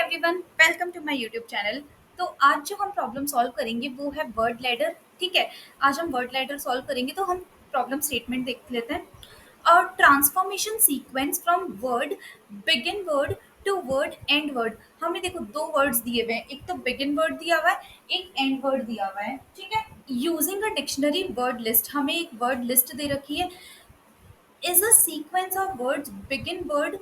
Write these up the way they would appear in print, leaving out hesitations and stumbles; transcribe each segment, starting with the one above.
Everyone, welcome to my YouTube channel. तो आज जो हम प्रॉब्लम सॉल्व करेंगे वो है वर्ड लैडर। ठीक है, आज हम वर्ड लैडर सॉल्व करेंगे। तो हम प्रॉब्लम स्टेटमेंट देख लेते हैं। और transformation sequence from word begin word to word end word. हमें देखो दो वर्ड्स दिए हुए हैं, एक तो बिगिन वर्ड दिया हुआ है, एक एंड वर्ड दिया हुआ है। ठीक है, using a dictionary word list, हमें एक वर्ड लिस्ट दे रखी है। Is a sequence of words begin word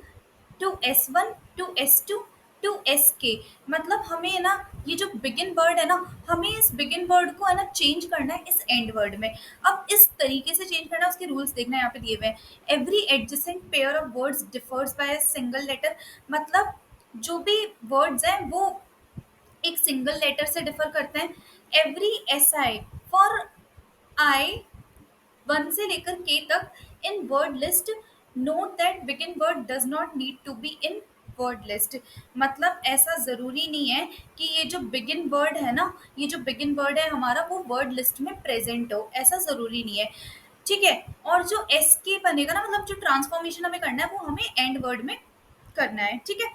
to S1 to S2 to SK। मतलब हमें है ना, ये जो बिगिन वर्ड है ना, हमें इस बिगिन वर्ड को है ना चेंज करना है इस एंड वर्ड में। अब इस तरीके से चेंज करना है, उसके रूल्स देखना है, यहाँ पे दिए हुए हैं। Every adjacent pair of words differs by a single letter. मतलब जो भी वर्ड्स हैं वो एक सिंगल लेटर से डिफर करते हैं। एवरी SI फॉर आई 1 से लेकर के तक in word list, note that begin word does not need to be in word list. मतलब ऐसा ज़रूरी नहीं है कि ये जो बिगिन वर्ड है ना, ये जो बिगिन वर्ड है हमारा वो वर्ड लिस्ट में प्रेजेंट हो, ऐसा ज़रूरी नहीं है। ठीक है, और जो एस के बनेगा ना, मतलब जो ट्रांसफॉर्मेशन हमें करना है वो हमें एंड वर्ड में करना है। ठीक है,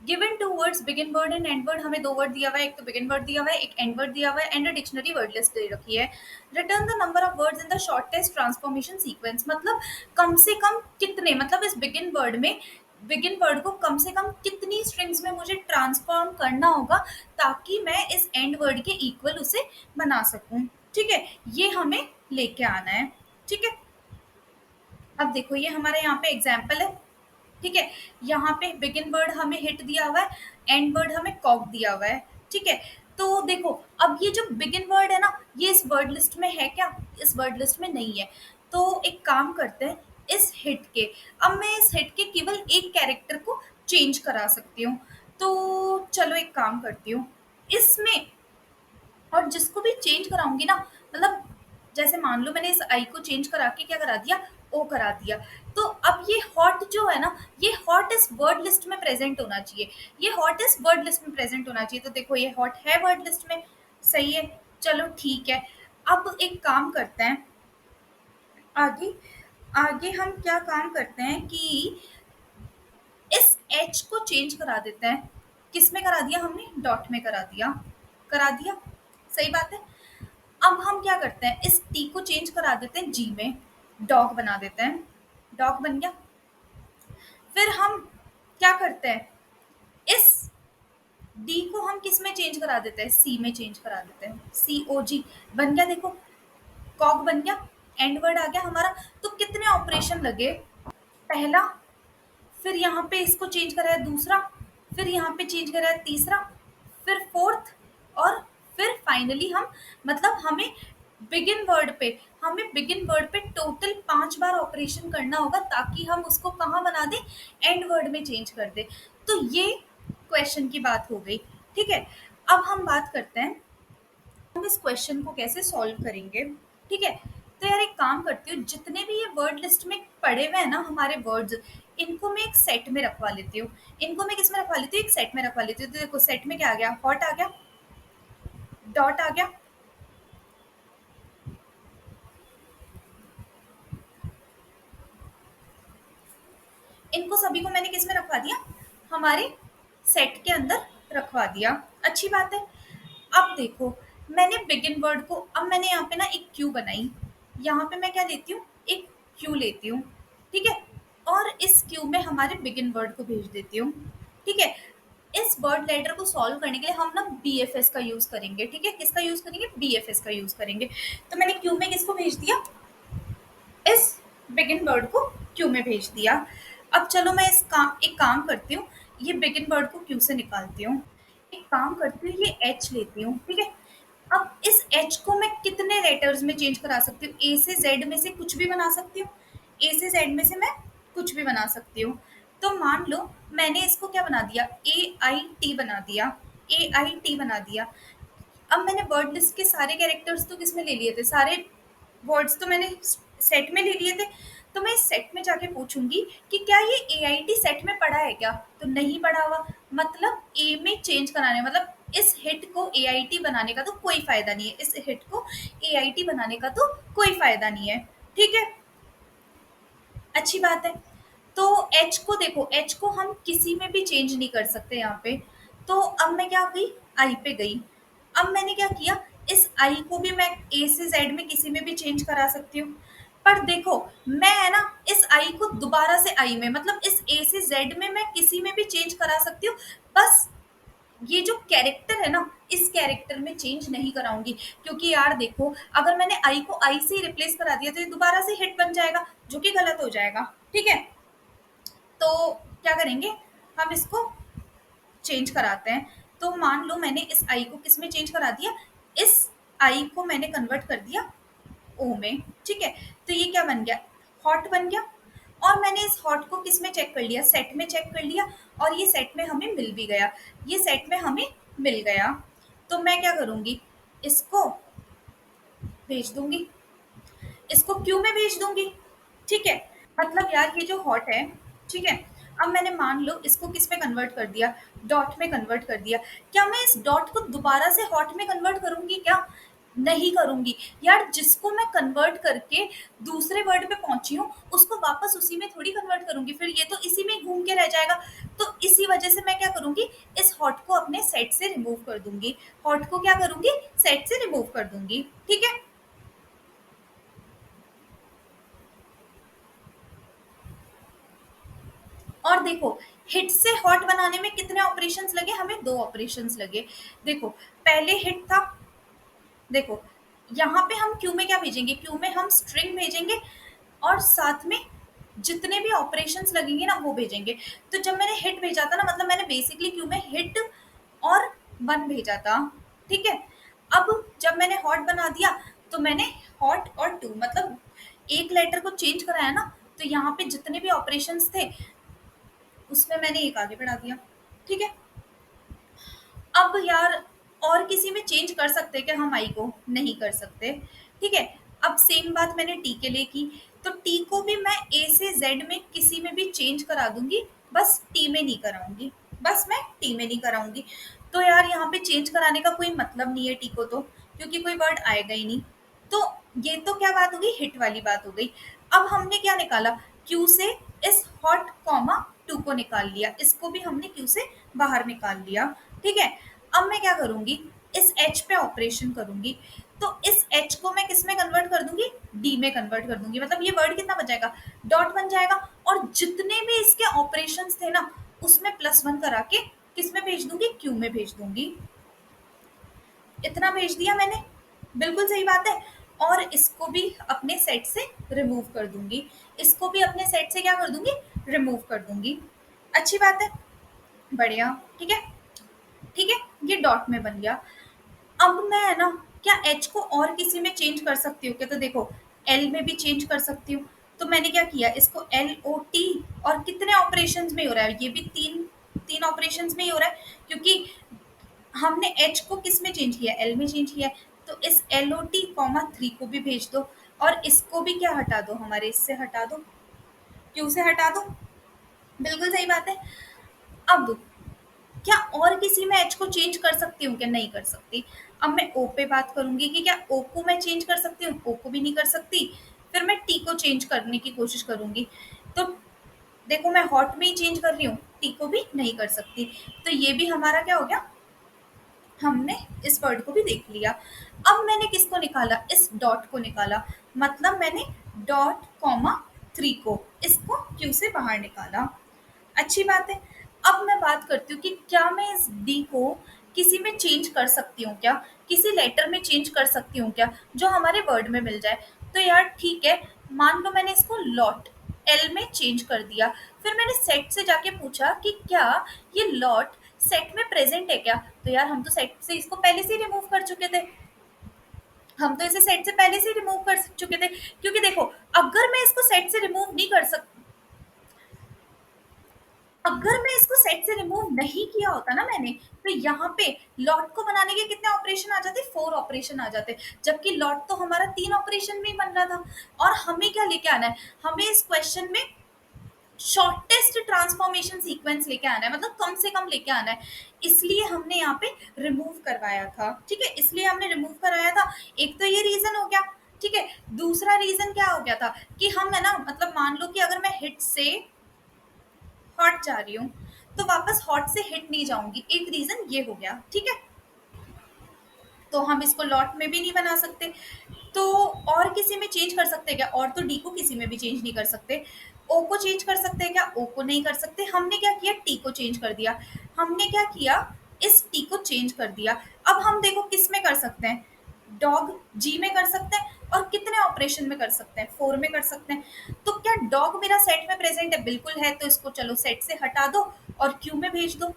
given two words begin word and end word, हमें दो वर्ड दिया हुआ है, एक तो बिगिन वर्ड दिया हुआ है, एक एंड वर्ड दिया हुआ है, एंड डिक्शनरी वर्ड लिस्ट दे रखी है। Return the number of words in the shortest transformation sequence. मतलब कम से कम कितने, मतलब इस बिगिन वर्ड में बिगिन वर्ड को कम से कम कितनी स्ट्रिंग्स में मुझे ट्रांसफॉर्म करना होगा ताकि मैं इस एंड वर्ड के इक्वल उसे बना सकूं। ठीक है, ये हमें लेके आना है। ठीक है, अब देखो ये हमारा यहाँ पे एग्जाम्पल है। ठीक है, यहाँ पे बिगिन वर्ड हमें हिट दिया हुआ है, एंड वर्ड हमें कॉक दिया हुआ है। ठीक है, तो देखो अब ये जो बिगिन वर्ड है ना, ये इस वर्ड लिस्ट में है क्या? इस वर्ड लिस्ट में नहीं है। तो एक काम करते हैं, इस हिट के, अब मैं इस हिट के केवल एक कैरेक्टर को चेंज करा सकती हूँ। तो चलो एक काम करती हूँ इसमें, और जिसको भी चेंज कराऊंगी ना, मतलब जैसे मान लो मैंने इस आई को चेंज करा के क्या करा दिया, ओ करा दिया। तो अब ये हॉट जो है ना, ये हॉट इस वर्ड लिस्ट में प्रेजेंट होना चाहिए, ये हॉट इस वर्ड लिस्ट में प्रेजेंट होना चाहिए। तो देखो ये हॉट है वर्ड लिस्ट में, सही है, चलो ठीक है। अब एक काम करते हैं, आगे आगे हम क्या काम करते हैं कि इस एच को चेंज करा देते हैं। किस में करा दिया हमने? डॉट में करा दिया, करा दिया, सही बात है। अब हम क्या करते हैं, इस टी को चेंज करा देते हैं जी में, डॉग बना देते हैं, डॉग बन गया। फिर हम क्या करते हैं, इस डी को हम किस में चेंज करा देते हैं? सी में चेंज करा देते हैं, सी ओ जी बन गया। देखो कॉग बन गया, एंड वर्ड आ गया हमारा। तो कितने ऑपरेशन लगे? पहला, फिर यहाँ पे इसको चेंज करा है दूसरा, फिर यहाँ पे चेंज करा है तीसरा, फिर फोर्थ, और फिर फाइनली हम, मतलब हमें बिगिन वर्ड पे टोटल 5 बार ऑपरेशन करना होगा ताकि हम उसको कहाँ बना दें? एंड वर्ड में चेंज कर दें। तो ये क्वेश्चन की बात हो गई। ठीक है, अब हम बात करते हैं हम इस क्वेश्चन को कैसे सॉल्व करेंगे। ठीक है, तो यार एक काम करती हूँ, जितने भी ये वर्ड लिस्ट में पड़े हुए हैं ना हमारे वर्ड्स, इनको मैं एक सेट में रखवा लेती हूँ। इनको मैं किस में रखवा लेती हूँ? एक सेट में रखवा लेती हूँ। तो देखो सेट में क्या आ गया, हॉट आ गया, डॉट आ गया, इनको सभी को मैंने किस में रखवा दिया? हमारे सेट के अंदर रखवा दिया। अच्छी बात है। अब देखो मैंने बिगिन वर्ड को, अब मैंने यहाँ पे ना एक क्यू बनाई, यहाँ पे मैं क्या लेती हूँ? एक क्यू लेती हूँ। ठीक है, और इस क्यू में हमारे बिगिन वर्ड को भेज देती हूँ। ठीक है, इस वर्ड लेटर को सॉल्व करने के लिए हम ना BFS का यूज करेंगे। ठीक है, किसका यूज करेंगे? BFS का यूज करेंगे। तो मैंने क्यू में किसको भेज दिया? इस बिगिन वर्ड को क्यू में भेज दिया। अब चलो मैं एक काम करती हूँ, ये बिगिन वर्ड को क्यू से निकालती हूँ। एक काम करती हूँ, ये एच लेती हूँ। ठीक है, अब इस एच को मैं कितने लेटर्स में चेंज करा सकती हूँ? ए से जेड में से कुछ भी बना सकती हूँ, ए से जेड में से मैं कुछ भी बना सकती हूँ। तो मान लो मैंने इसको क्या बना दिया, AIT बना दिया, AIT बना दिया। अब मैंने वर्ड लिस्ट के सारे कैरेक्टर्स तो किसमें ले लिए थे, सारे वर्ड्स तो मैंने सेट में ले लिए थे। तो मैं इस सेट में जाके पूछूंगी कि क्या ये AIT सेट में पड़ा है क्या? तो नहीं पड़ा हुआ, मतलब ए में चेंज कराने, मतलब इस हिट को AIT बनाने का तो कोई फायदा नहीं है, इस हिट को AIT बनाने का तो कोई फायदा नहीं है। ठीक है, अच्छी बात है। तो एच को देखो, एच को हम किसी में भी चेंज नहीं कर सकते यहाँ पे। तो अब मैं क्या गई, आई पे गई। अब मैंने क्या किया, इस आई को भी मैं ए से जेड में किसी में भी चेंज करा सकती हूँ। पर देखो, मैं है ना इस आई को दोबारा से आई में, मतलब इस ए से जेड में मैं किसी में भी चेंज करा सकती हूँ। बस ये जो कैरेक्टर है ना, इस कैरेक्टर में चेंज नहीं कराऊंगी। क्योंकि यार देखो, अगर मैंने आई को आई से ही रिप्लेस करा दिया तो ये दोबारा से हिट बन जाएगा, जो कि गलत हो जाएगा। ठीक है, तो क्या करेंगे, हम इसको चेंज कराते हैं। तो मान लो मैंने इस आई को किस में चेंज करा दिया, इस आई को मैंने कन्वर्ट कर दिया ओ में। ठीक है, तो ये क्या बन गया, हॉट बन गया। और मैंने इस हॉट को किस में चेक कर लिया, सेट में चेक कर लिया, और ये सेट में हमें मिल भी गया, ये सेट में हमें मिल गया। तो मैं क्या करूंगी, इसको भेज दूंगी, इसको क्यू में भेज दूंगी। ठीक है, मतलब यार ये जो हॉट है, ठीक है, अब मैंने मान लो इसको किस में कन्वर्ट कर दिया, डॉट में कन्वर्ट कर दिया। क्या मैं इस डॉट को दोबारा से हॉट में कन्वर्ट करूंगी क्या, नहीं करूंगी। यार जिसको मैं कन्वर्ट करके दूसरे वर्ड पे पहुंची हूँ, उसको वापस उसी में थोड़ी कन्वर्ट करूंगी, फिर ये तो इसी में घूम के रह जाएगा। तो इसी वजह से मैं क्या करूंगी, इस हॉट को अपने सेट से रिमूव कर दूंगी, हॉट को क्या करूंगी, सेट से रिमूव कर दूंगी। ठीक है, और देखो, हिट से हॉट बनाने में कितने ऑपरेशंस लगे, हमें दो ऑपरेशंस लगे। देखो, पहले हिट था, देखो यहाँ पे हम क्यू में क्या भेजेंगे, क्यू में हम स्ट्रिंग भेजेंगे, और साथ में जितने भी ऑपरेशंस लगेंगे ना वो भेजेंगे। तो जब मैंने हिट भेजा था ना, मतलब मैंने बेसिकली क्यू में हिट और वन भेजा था। ठीक है, अब जब मैंने हॉट बना दिया, तो मैंने हॉट और टू, मतलब एक लेटर को चेंज कराया ना, तो यहाँ पे जितने भी ऑपरेशंस थे उसमें मैंने एक आगे बढ़ा दिया। ठीक है, अब यार और किसी में चेंज कर सकते क्या हम आई को, नहीं कर सकते। ठीक है, अब सेम बात मैंने टी के लिए की, तो टी को भी मैं ए से जेड में किसी में भी चेंज करा दूंगी, बस टी में नहीं कराऊंगी, बस मैं टी में नहीं कराऊंगी। तो यार यहाँ पे चेंज कराने का कोई मतलब नहीं है टी को, तो क्योंकि कोई वर्ड आएगा ही नहीं। तो ये तो क्या बात हो गई, हिट वाली बात हो गई। अब हमने क्या निकाला, क्यू से इस हॉट कॉमा टू को निकाल लिया, इसको भी हमने क्यू से बाहर निकाल लिया। ठीक है, अब मैं क्या करूंगी, इस एच पे ऑपरेशन करूंगी। तो इस एच को मैं किस में कन्वर्ट कर दूंगी, डी में कन्वर्ट कर दूंगी। मतलब ये वर्ड कितना बन जाएगा, डॉट बन जाएगा। और जितने भी इसके ऑपरेशंस थे ना, उसमें प्लस वन करा के किस में भेज दूंगी, क्यू में भेज दूंगी। इतना भेज दिया मैंने, बिल्कुल सही बात है। और इसको भी अपने सेट से रिमूव कर दूंगी, इसको भी अपने सेट से क्या कर दूंगी, रिमूव कर दूंगी। अच्छी बात है, बढ़िया। ठीक है, ठीक है, ये डॉट में बन गया। अब मैं है ना, क्या एच को और किसी में चेंज कर सकती हूँ क्या, तो देखो एल में भी चेंज कर सकती हूँ। तो मैंने क्या किया, इसको एल ओ टी, और कितने ऑपरेशंस में हो रहा है, ये भी तीन तीन ऑपरेशंस में ही हो रहा है, क्योंकि हमने एच को किस में चेंज किया, एल में चेंज किया है। तो इस L O T comma three को भी भेज दो, और इसको भी क्या हटा दो, हमारे इससे हटा दो, क्यू से हटा दो। बिल्कुल सही बात है। अब क्या और किसी में एच को चेंज कर सकती हूँ क्या, नहीं कर सकती। अब मैं ओ पे बात करूंगी कि क्या ओ को मैं चेंज कर सकती हूँ, ओ को भी नहीं कर सकती। फिर मैं टी को चेंज करने की कोशिश करूंगी। तो देखो, मैं हॉट में ही चेंज कर रही हूँ, टी को भी नहीं कर सकती। तो ये भी हमारा क्या हो गया, हमने इस वर्ड को भी देख लिया। अब मैंने किसको निकाला, इस डॉट को निकाला, मतलब मैंने डॉट कॉमा थ्री को, इसको क्यू से बाहर निकाला। अच्छी बात है। अब मैं बात करती हूँ कि क्या मैं इस डी को किसी में चेंज कर सकती हूँ क्या, किसी लेटर में चेंज कर सकती हूँ क्या, जो हमारे वर्ड में मिल जाए। तो यार ठीक है, मान लो मैंने इसको लॉट एल में चेंज कर दिया। फिर मैंने सेट से जाके पूछा कि क्या ये लॉट सेट में प्रेजेंट है क्या। तो यार हम तो सेट से इसको पहले से ही रिमूव कर चुके थे, हम तो इसे सेट से पहले से ही रिमूव कर चुके थे। क्योंकि देखो, अगर मैं इसको सेट से रिमूव नहीं कर सक अगर मैं इसको सेट से रिमूव नहीं किया होता ना मैंने, तो यहाँ पे लॉट को बनाने के कितने ऑपरेशन आ जाते, फोर ऑपरेशन आ जाते। जबकि लॉट तो हमारा तीन ऑपरेशन में ही बन रहा था। और हमें क्या लेके आना है, हमें इस क्वेश्चन में शॉर्टेस्ट ट्रांसफॉर्मेशन सीक्वेंस लेके आना है, मतलब कम से कम लेके आना है। इसलिए हमने यहाँ पे रिमूव करवाया था। ठीक है, इसलिए हमने रिमूव कराया था। एक तो ये रीजन हो गया। ठीक है, दूसरा रीजन क्या हो गया था, कि हम है ना, मतलब मान लो कि अगर मैं हिट से हट जा रही हूँ, तो वापस हॉट से हिट नहीं जाऊंगी, एक रीजन ये हो गया, ठीक है। तो हम इसको लॉट में भी नहीं बना सकते। तो और किसी में चेंज कर सकते हैं क्या? और तो डी को किसी में भी चेंज नहीं कर सकते। ओ को चेंज कर सकते हैं क्या? ओ को नहीं कर सकते। हमने क्या किया? टी को चेंज कर दिया। हमने क्या किया? इस टी को चेंज कर दिया। अब हम देखो किस में कर सकते हैं? डॉग जी में कर सकते हैं। और कितने ऑपरेशन में कर सकते हैं? फोर में कर सकते हैं। तो क्या डॉग मेरा सेट में प्रेजेंट है? बिल्कुल है। तो इसको चलो सेट से हटा दो और क्यू में भेज दो।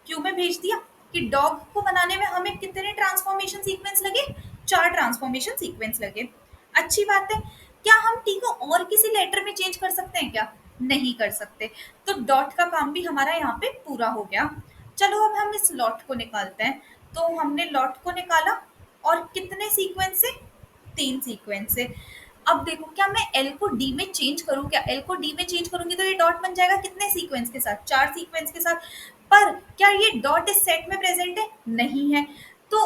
क्यू में भेज दिया। कि डॉग को बनाने में हमें कितने ट्रांसफॉर्मेशन सीक्वेंस लगे? चार ट्रांसफॉर्मेशन सीक्वेंस लगे। अच्छी बात है। क्या हम टी को और किसी लेटर में चेंज कर सकते हैं क्या? नहीं कर सकते। तो डॉट का काम भी हमारा यहाँ पे पूरा हो गया। चलो अब हम इस लॉट को निकालते हैं। तो हमने लॉट को निकाला। और कितने सीक्वेंस से? तीन सीक्वेंस से। अब देखो क्या मैं एल को डी में चेंज करूँ? क्या एल को डी में चेंज करूंगी तो ये डॉट बन जाएगा कितने सीक्वेंस के साथ? चार सीक्वेंस के साथ। पर क्या ये डॉट इस सेट में प्रेजेंट है? नहीं है। तो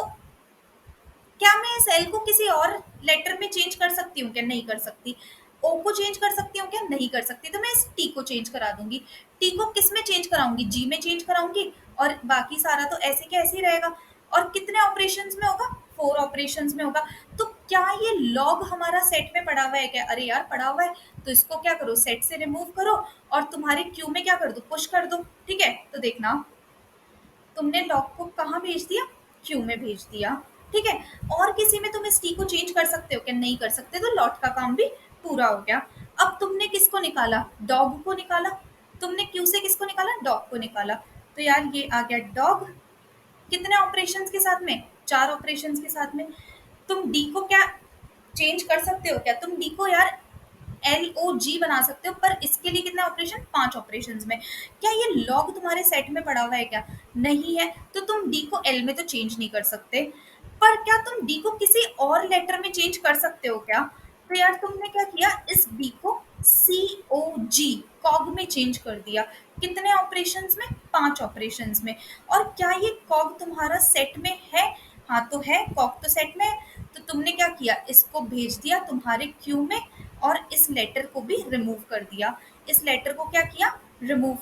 क्या मैं इस एल को किसी और लेटर में चेंज कर सकती हूँ? क्या नहीं कर सकती। ओ को चेंज कर सकती हूँ? क्या नहीं कर सकती। तो मैं इस टी को चेंज करा दूंगी। टी को किस में चेंज कराऊंगी? जी में चेंज कराऊंगी। और बाकी सारा तो ऐसे के ऐसे ही रहेगा। और कितने ऑपरेशंस में होगा? फोर ऑपरेशंस में होगा। तो क्या ये लॉग हमारा सेट में पड़ा हुआ है क्या? अरे यार पड़ा हुआ है। तो इसको क्या करो? सेट से रिमूव करो। और तुम्हारे क्यू में क्या कर दो? पुश कर दो। ठीक है। तो देखना तुमने लॉग को कहाँ भेज दिया? क्यू में भेज दिया। ठीक है। और किसी में तुम इस टी को चेंज कर सकते हो क्या? नहीं कर सकते। तो लॉट का काम भी पूरा हो गया। अब तुमने किसको निकाला? डॉग को निकाला। तुमने क्यू से किसको निकाला? डॉग को निकाला। तो यार ये आ गया डॉग। कितने ऑपरेशंस के साथ में? चार ऑपरेशंस के साथ में। तुम डी को क्या चेंज कर सकते हो क्या? तुम डी को यार एल ओ जी बना सकते हो। पर इसके लिए कितने ऑपरेशन? पांच ऑपरेशंस में। क्या ये लॉग तुम्हारे सेट में पड़ा हुआ है क्या? नहीं है। तो तुम डी को एल में तो चेंज नहीं कर सकते। पर क्या तुम डी को किसी और लेटर में चेंज कर सकते हो क्या? तो यार तुमने क्या किया? इस डी को सी ओ जी कॉग में चेंज कर दिया। कितने ऑपरेशंस में? पांच ऑपरेशंस में। और क्या ये कॉग तुम्हारा सेट में है? हाँ तो है, कॉग तो सेट में है। तो तुमने क्या किया? इसको भेज दिया तुम्हारे क्यू में। और इस लेटर को भी रिमूव कर दिया। इस लेटर को क्या किया? रिमूव।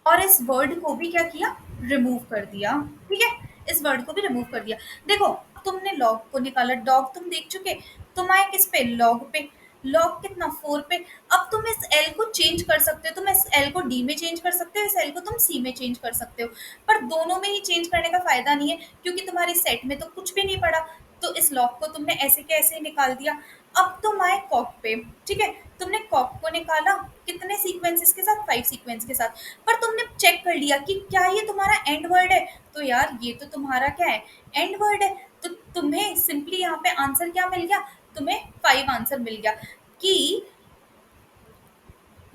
और इस वर्ड को भी क्या किया? रिमूव कर दिया। ठीक है। इस वर्ड को भी रिमूव कर दिया। देखो तुमने लॉग को निकाला। डॉग तुम देख चुके। तुम आए किस पे? लॉग पे। लॉग कितना? फोर पे। अब तुम इस एल को चेंज कर सकते हो। तुम इस एल को डी में चेंज कर सकते हो। इस एल को तुम सी में चेंज कर सकते हो। पर दोनों में ही चेंज करने का फायदा नहीं है क्योंकि तुम्हारे सेट में तो कुछ भी नहीं पड़ा। तो इस लॉग को तुमने ऐसे के ऐसे ही निकाल दिया। अब तुम आए कॉक पे। ठीक है। तुमने कॉक को निकाला। कितने सीक्वेंसेस के साथ? फाइव सीक्वेंस के साथ। पर तुमने चेक कर लिया कि क्या ये तुम्हारा एंड वर्ड है? तो यार ये तो तुम्हारा क्या है? एंड वर्ड है। तो तुम्हें सिंपली यहाँ पे आंसर क्या मिल गया? तुम्हें फाइव आंसर मिल गया। कि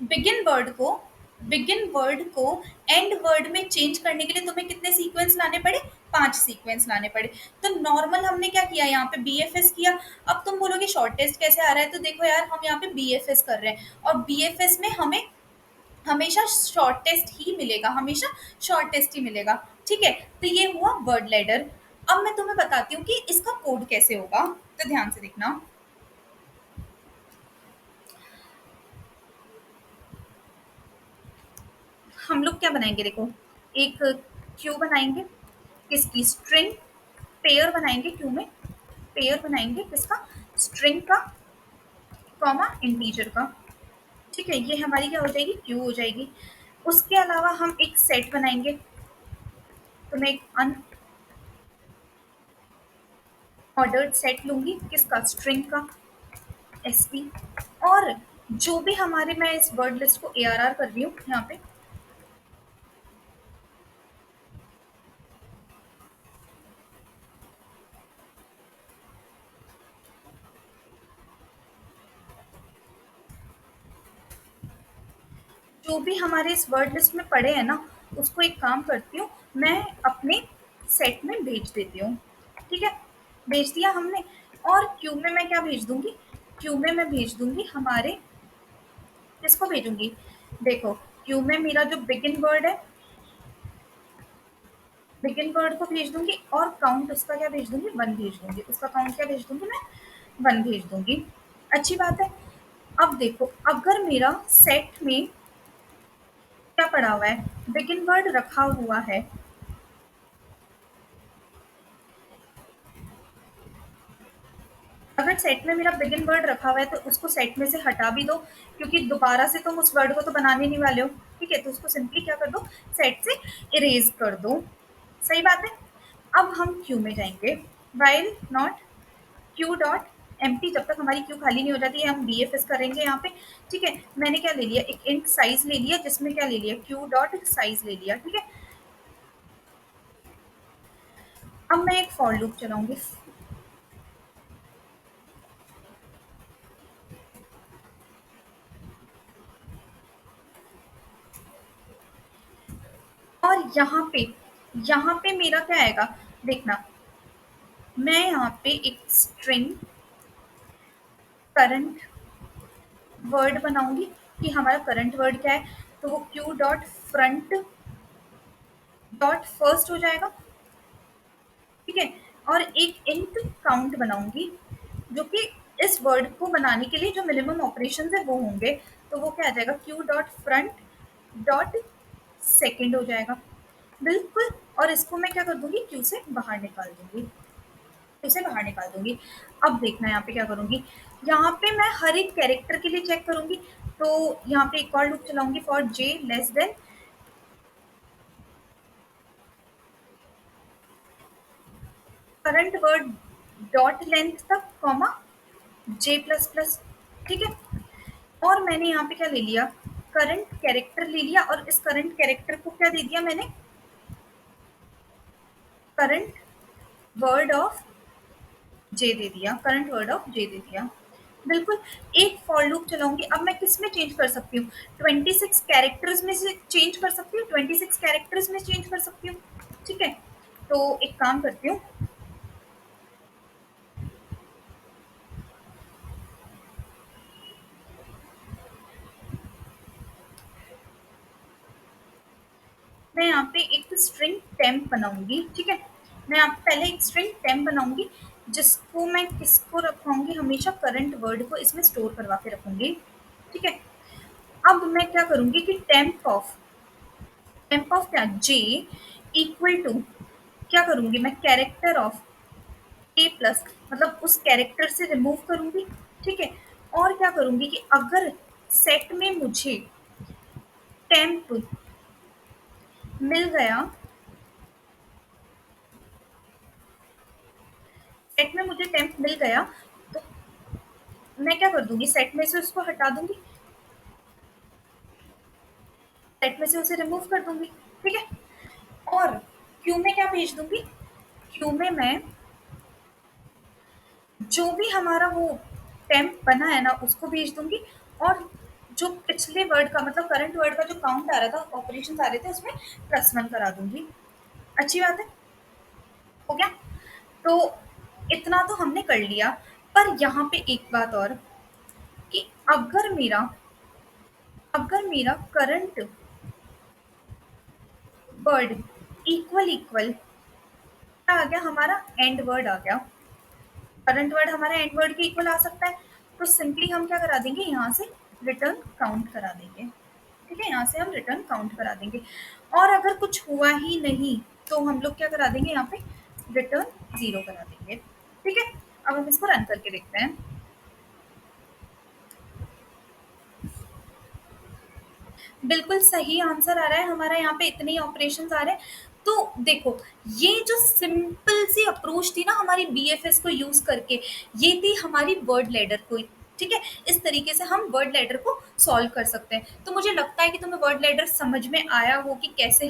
बिगिन वर्ड को बिगिन वर्ड को एंड वर्ड में चेंज करने के लिए तुम्हें कितने सीक्वेंस लाने पड़े? पांच सीक्वेंस लाने पड़े। तो नॉर्मल हमने क्या किया? यहाँ पे बीएफएस किया। अब तुम बोलोगे शॉर्ट टेस्ट कैसे आ रहा है? तो देखो यार हम यहाँ पे बीएफएस कर रहे हैं और बीएफएस में हमें हमेशा शॉर्ट टेस्ट ही मिलेगा। हमेशा शॉर्ट टेस्ट ही मिलेगा। ठीक है। तो ये हुआ वर्ड लेडर। अब मैं तुम्हें बताती हूँ कि इसका कोड कैसे होगा। तो ध्यान से देखना। हम लोग क्या बनाएंगे? देखो एक क्यू बनाएंगे। किसकी? स्ट्रिंग। पेयर बनाएंगे क्यू में। पेयर बनाएंगे किसका? स्ट्रिंग का, कॉमा इंटीजर का। ठीक है। ये हमारी क्या हो जाएगी? क्यू हो जाएगी। उसके अलावा हम एक सेट बनाएंगे। तो मैं एक अनऑर्डर्ड सेट लूंगी। किसका? स्ट्रिंग का, एस टी। और जो भी हमारे, मैं इस वर्ड लिस्ट को ए आर आर कर रही हूँ यहाँ पे। जो भी हमारे इस वर्ड लिस्ट में पड़े हैं ना, उसको एक काम करती हूँ, मैं अपने सेट में भेज देती हूँ। ठीक है। भेज दिया हमने। और क्यू में मैं क्या भेज दूंगी? क्यू में मैं भेज दूंगी हमारे, किसको भेजूंगी? देखो क्यू में मेरा जो बिगिन वर्ड है, बिगिन वर्ड को भेज दूंगी। और काउंट उसका क्या भेज दूंगी? वन भेज दूंगी। उसका काउंट क्या भेज दूंगी? मैं वन भेज दूंगी। अच्छी बात है। अब देखो अगर मेरा सेट में क्या पड़ा हुआ है, बिगिन वर्ड रखा हुआ है। अगर सेट में मेरा बिगिन वर्ड रखा हुआ है तो उसको सेट में से हटा भी दो, क्योंकि दोबारा से तुम उस वर्ड को तो बनाने नहीं वाले हो। ठीक है, तो उसको सिंपली क्या कर दो, सेट से इरेज कर दो। सही बात है। अब हम क्यू में जाएंगे, while not Q dot empty, जब तक हमारी क्यू खाली नहीं हो जाती है हम बीएफएस करेंगे यहाँ पे। ठीक है, मैंने क्या ले लिया, एक इंट साइज ले लिया, जिसमें क्या ले लिया, क्यू डॉट साइज ले लिया। ठीक है, अब मैं एक फॉर लूप चलाऊंगी, और यहाँ पे मेरा क्या आएगा, देखना, मैं यहाँ पे एक स्ट्रिंग करंट वर्ड बनाऊंगी कि हमारा करंट वर्ड क्या है, तो वो Q dot front dot first हो जाएगा। ठीक है, और एक इंट काउंट बनाऊंगी, जो कि इस वर्ड को बनाने के लिए जो मिनिमम ऑपरेशन है वो होंगे, तो वो क्या आ जाएगा, Q dot front dot second हो जाएगा। बिल्कुल, और इसको मैं क्या कर दूंगी, क्यू से बाहर निकाल दूंगी, क्यू से बाहर निकाल दूंगी। अब देखना यहाँ पे क्या करूंगी, यहाँ पे मैं हर एक कैरेक्टर के लिए चेक करूंगी, तो यहाँ पे एक और लूप चलाऊंगी, for J less than current word dot length तक, कॉमा जे प्लस प्लस। ठीक है, और मैंने यहाँ पे क्या ले लिया, करंट कैरेक्टर ले लिया, और इस करंट कैरेक्टर को क्या दे दिया मैंने, करंट वर्ड ऑफ जे दे दिया, करंट वर्ड ऑफ जे दे दिया। बिल्कुल, एक फॉर लूप चलाऊंगी। अब मैं किस में चेंज कर सकती हूँ, 26 कैरेक्टर्स में से चेंज कर सकती हूँ, 26 कैरेक्टर्स में चेंज कर सकती हूँ। ठीक है, तो एक काम करती हूँ, मैं यहाँ पे एक स्ट्रिंग टेम्प बनाऊंगी। ठीक है, मैं यहाँ पे पहले एक स्ट्रिंग टेम्प बनाऊंगी, जिसको मैं किसको रखूंगी, हमेशा करंट वर्ड को इसमें स्टोर करवा के रखूंगी। ठीक है, अब मैं क्या करूंगी कि टेम्प ऑफ क्या, जे इक्वल टू, क्या करूंगी मैं, कैरेक्टर ऑफ ए प्लस, मतलब उस कैरेक्टर से रिमूव करूंगी। ठीक है, और क्या करूंगी कि अगर सेट में मुझे टेम्प मिल गया, सेट में मुझे टेम्प मिल गया, तो मैं क्या कर दूंगी, सेट में से उसको हटा दूंगी, सेट में से उसे रिमूव कर दूंगी। ठीक है, और क्यू में क्या भेज दूंगी, क्यू में मैं जो भी हमारा वो टेम्प बना है ना उसको भेज दूंगी, और जो पिछले वर्ड का मतलब करंट वर्ड का जो काउंट आ रहा था, ऑपरेशन आ रहे थे, उसमें +1 करा दूंगी। अच्छी बात है, हो गया। तो इतना तो हमने कर लिया, पर यहाँ पे एक बात और, कि अगर मेरा करंट वर्ड इक्वल इक्वल क्या आ गया, हमारा एंड वर्ड आ गया, करंट वर्ड हमारा एंड वर्ड के इक्वल आ सकता है, तो सिंपली हम क्या करा देंगे, यहाँ से रिटर्न काउंट करा देंगे। ठीक है, यहाँ से हम रिटर्न काउंट करा देंगे, और अगर कुछ हुआ ही नहीं तो हम लोग क्या करा देंगे, यहाँ पे रिटर्न 0 करा देंगे। ठीक है, अब हम इसको रन करके देखते हैं। बिल्कुल सही आंसर आ रहा है हमारा, यहाँ पे इतने ही ऑपरेशंस आ रहे हैं। तो देखो, ये जो सिंपल सी अप्रोच थी ना हमारी बीएफएस को यूज करके, ये थी हमारी वर्ड लैडर को। ठीक है, इस तरीके से हम वर्ड लैडर को सॉल्व कर सकते हैं। तो मुझे लगता है कि तुम्हें वर्ड लैडर समझ में आया हो, कि कैसे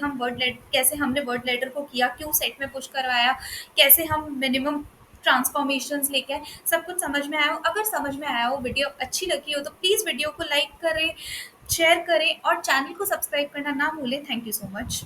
हमने वर्ड लैडर को किया, क्यों सेट में पुश करवाया, कैसे हम मिनिमम ट्रांसफॉर्मेशंस लेके आए, सब कुछ समझ में आया हो। अगर समझ में आया हो, वीडियो अच्छी लगी हो, तो प्लीज़ वीडियो को लाइक करें, शेयर करें, और चैनल को सब्सक्राइब करना ना भूलें। Thank you so much.